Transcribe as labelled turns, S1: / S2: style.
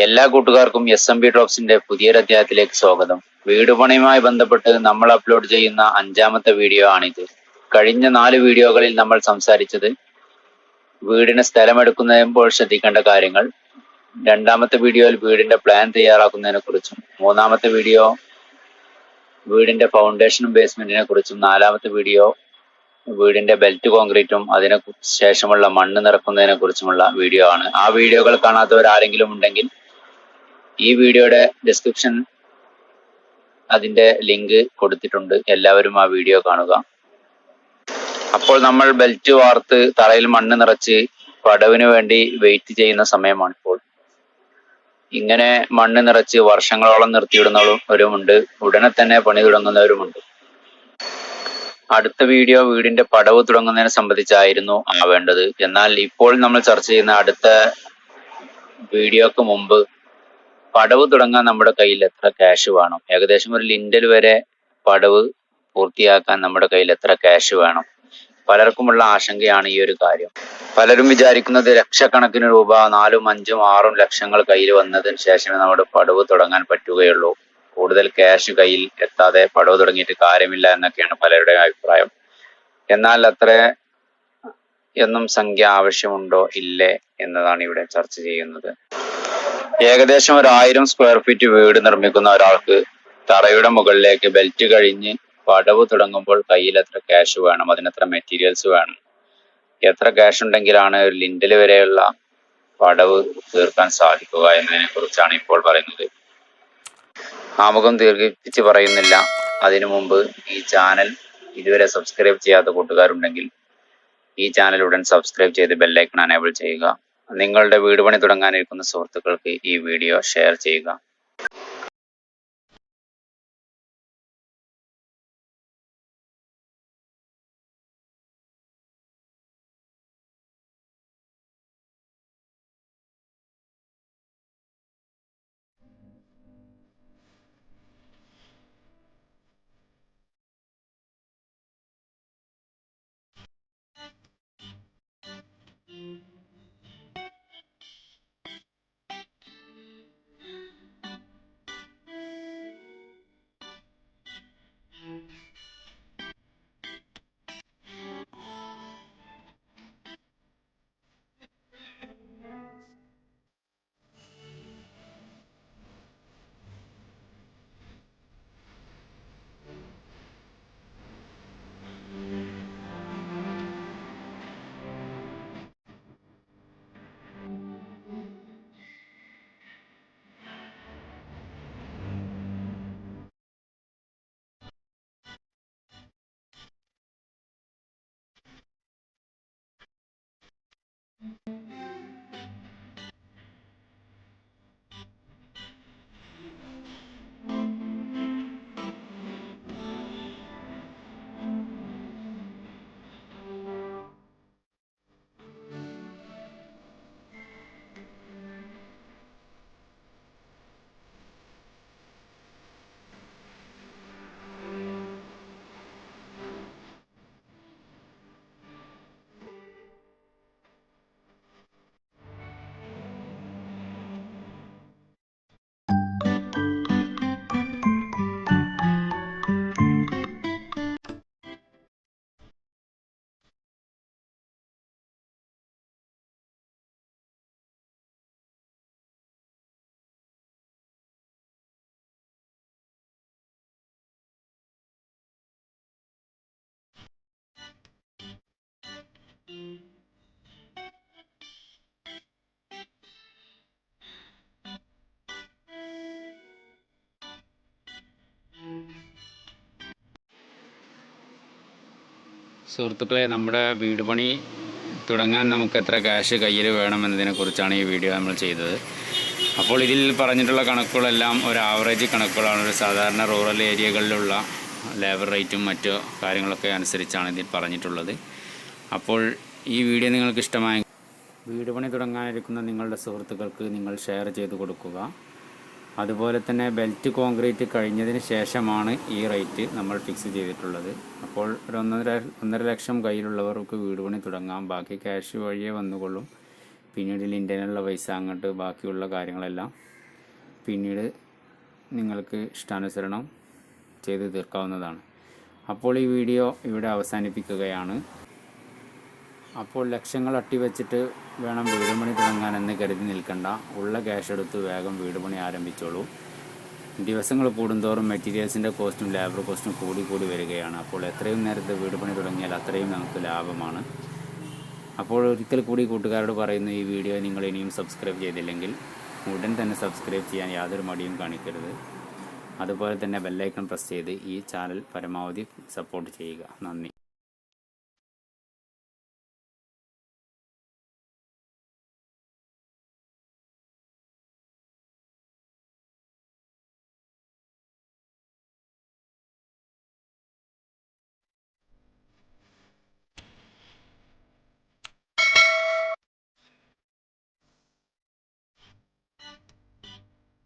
S1: എല്ലാ കൂട്ടുകാർക്കും SMB ഡ്രോപ്സിന്റെ പുതിയൊരു അധ്യായത്തിലേക്ക് സ്വാഗതം. വീട് പണിയുമായി ബന്ധപ്പെട്ട് നമ്മൾ അപ്ലോഡ് ചെയ്യുന്ന 5ാമത്തെ വീഡിയോ ആണിത്. കഴിഞ്ഞ 4 വീഡിയോകളിൽ നമ്മൾ സംസാരിച്ചത് വീടിന് സ്ഥലമെടുക്കുന്നപ്പോൾ ശ്രദ്ധിക്കേണ്ട കാര്യങ്ങൾ, 2ാമത്തെ വീഡിയോയിൽ വീടിന്റെ പ്ലാൻ തയ്യാറാക്കുന്നതിനെ കുറിച്ചും, 3ാമത്തെ വീഡിയോ വീടിന്റെ ഫൗണ്ടേഷനും ബേസ്മെന്റിനെ കുറിച്ചും, 4ാമത്തെ വീഡിയോ വീടിന്റെ ബെൽറ്റ് കോൺക്രീറ്റും അതിന് ശേഷമുള്ള മണ്ണ് നിറക്കുന്നതിനെ കുറിച്ചുമുള്ള വീഡിയോ ആണ്. ആ വീഡിയോകൾ കാണാത്തവർ ആരെങ്കിലും ഉണ്ടെങ്കിൽ ഈ വീഡിയോയുടെ ഡിസ്ക്രിപ്ഷൻ അതിന്റെ ലിങ്ക് കൊടുത്തിട്ടുണ്ട്. എല്ലാവരും ആ വീഡിയോ കാണുക. അപ്പോൾ നമ്മൾ ബെൽറ്റ് വാർത്ത് തറയിൽ മണ്ണ് നിറച്ച് പടവിന് വേണ്ടി വെയിറ്റ് ചെയ്യുന്ന സമയമാണിപ്പോൾ. ഇങ്ങനെ മണ്ണ് നിറച്ച് വർഷങ്ങളോളം നിർത്തിയിടുന്നവരുമുണ്ട്, ഉടനെ തന്നെ പണി തുടങ്ങുന്നവരുമുണ്ട്. അടുത്ത വീഡിയോ വീടിന്റെ പടവ് തുടങ്ങുന്നതിനെ സംബന്ധിച്ചായിരുന്നു ആവേണ്ടത്. എന്നാൽ ഇപ്പോൾ നമ്മൾ ചർച്ച ചെയ്യുന്ന അടുത്ത വീഡിയോക്ക് മുമ്പ് പടവ് തുടങ്ങാൻ നമ്മുടെ കയ്യിൽ എത്ര ക്യാഷ് വേണം, ഏകദേശം ഒരു ലിൻഡൽ വരെ പടവ് പൂർത്തിയാക്കാൻ നമ്മുടെ കയ്യിൽ എത്ര ക്യാഷ് വേണം, പലർക്കുമുള്ള ആശങ്കയാണ് ഈ ഒരു കാര്യം. പലരും വിചാരിക്കുന്നത് ലക്ഷക്കണക്കിന് രൂപ, 4, 5, 6 ലക്ഷങ്ങൾ കയ്യിൽ വന്നതിന് ശേഷമേ നമ്മുടെ പടവ് തുടങ്ങാൻ പറ്റുകയുള്ളൂ, കൂടുതൽ ക്യാഷ് കയ്യിൽ എത്താതെ പടവ് തുടങ്ങിയിട്ട് കാര്യമില്ല എന്നൊക്കെയാണ് പലരുടെയും അഭിപ്രായം. എന്നാൽ അത്ര എന്നും സംഖ്യ ആവശ്യമുണ്ടോ ഇല്ലേ എന്നതാണ് ഇവിടെ ചർച്ച ചെയ്യുന്നത്. ഏകദേശം ഒരു 1000 സ്ക്വയർ ഫീറ്റ് വീട് നിർമ്മിക്കുന്ന ഒരാൾക്ക് തറയുടെ മുകളിലേക്ക് ബെൽറ്റ് കഴിഞ്ഞ് പടവ് തുടങ്ങുമ്പോൾ കയ്യിൽ എത്ര ക്യാഷ് വേണം, അതിനെത്ര മെറ്റീരിയൽസ് വേണം, എത്ര ക്യാഷ് ഉണ്ടെങ്കിലാണ് ഒരു ലിൻഡൽ വരെയുള്ള പടവ് തീർക്കാൻ സാധിക്കുക എന്നതിനെ കുറിച്ചാണ് ഇപ്പോൾ പറയുന്നത്. ആമുഖം ദീർഘിപ്പിച്ച് പറയുന്നില്ല. അതിനു മുമ്പ് ഈ ചാനൽ ഇതുവരെ സബ്സ്ക്രൈബ് ചെയ്യാത്ത കൂട്ടുകാരുണ്ടെങ്കിൽ ഈ ചാനൽ ഉടൻ സബ്സ്ക്രൈബ് ചെയ്ത് ബെല്ലൈക്കൺ എനേബിൾ ചെയ്യുക. നിങ്ങളുടെ വീട് പണി തുടങ്ങാനിരിക്കുന്ന സുഹൃത്തുക്കൾക്ക് ഈ വീഡിയോ ഷെയർ ചെയ്യുക. സുഹൃത്തുക്കളെ, നമ്മുടെ വീട് പണി തുടങ്ങാൻ നമുക്ക് എത്ര ക്യാഷ് കയ്യിൽ വേണമെന്നതിനെ കുറിച്ചാണ് ഈ വീഡിയോ നമ്മൾ ചെയ്തത്. അപ്പോൾ ഇതിൽ പറഞ്ഞിട്ടുള്ള കണക്കുകളെല്ലാം ഒരു ആവറേജ് കണക്കുകളാണ്. ഒരു സാധാരണ റൂറൽ ഏരിയകളിലുള്ള ലേബർ റേറ്റും മറ്റു കാര്യങ്ങളൊക്കെ അനുസരിച്ചാണ് ഇതിൽ പറഞ്ഞിട്ടുള്ളത്. അപ്പോൾ ഈ വീഡിയോ നിങ്ങൾക്ക് ഇഷ്ടമായ വീട് പണി തുടങ്ങാനിരിക്കുന്ന നിങ്ങളുടെ സുഹൃത്തുക്കൾക്ക് നിങ്ങൾ ഷെയർ ചെയ്ത് കൊടുക്കുക. അതുപോലെ തന്നെ ബെൽറ്റ് കോൺക്രീറ്റ് കഴിഞ്ഞതിന് ശേഷമാണ് ഈ റേറ്റ് നമ്മൾ ഫിക്സ് ചെയ്തിട്ടുള്ളത്. അപ്പോൾ ഒരു 1.5 ലക്ഷം കയ്യിലുള്ളവർക്ക് വീട് പണി തുടങ്ങാം, ബാക്കി ക്യാഷ് വഴിയേ വന്നുകൊള്ളും. പിന്നീട് ലിൻഡനുള്ള പൈസ അങ്ങോട്ട് ബാക്കിയുള്ള കാര്യങ്ങളെല്ലാം പിന്നീട് നിങ്ങൾക്ക് ഇഷ്ടാനുസരണം ചെയ്തു തീർക്കാവുന്നതാണ്. അപ്പോൾ ഈ വീഡിയോ ഇവിടെ അവസാനിപ്പിക്കുകയാണ്. അപ്പോൾ ലക്ഷങ്ങൾ അട്ടിവെച്ചിട്ട് വേണം വീട് പണി തുടങ്ങാനെന്ന് കരുതി നിൽക്കണ്ട. ഉള്ള ക്യാഷ് എടുത്ത് വേഗം വീട് പണി ആരംഭിച്ചോളൂ. ദിവസങ്ങൾ കൂടുന്തോറും മെറ്റീരിയൽസിൻ്റെ കോസ്റ്റും ലേബർ കോസ്റ്റും കൂടി വരികയാണ്. അപ്പോൾ എത്രയും നേരത്തെ വീട് പണി തുടങ്ങിയാൽ അത്രയും നമുക്ക് ലാഭമാണ്. അപ്പോൾ ഒരിക്കൽ കൂടി കൂട്ടുകാരോട് പറയുന്നു, ഈ വീഡിയോ നിങ്ങൾ ഇനിയും സബ്സ്ക്രൈബ് ചെയ്തില്ലെങ്കിൽ ഉടൻ തന്നെ സബ്സ്ക്രൈബ് ചെയ്യാൻ യാതൊരു മടിയും കാണിക്കരുത്. അതുപോലെ തന്നെ ബെല്ലൈക്കൺ പ്രസ് ചെയ്ത് ഈ ചാനൽ പരമാവധി സപ്പോർട്ട് ചെയ്യുക. നന്ദി.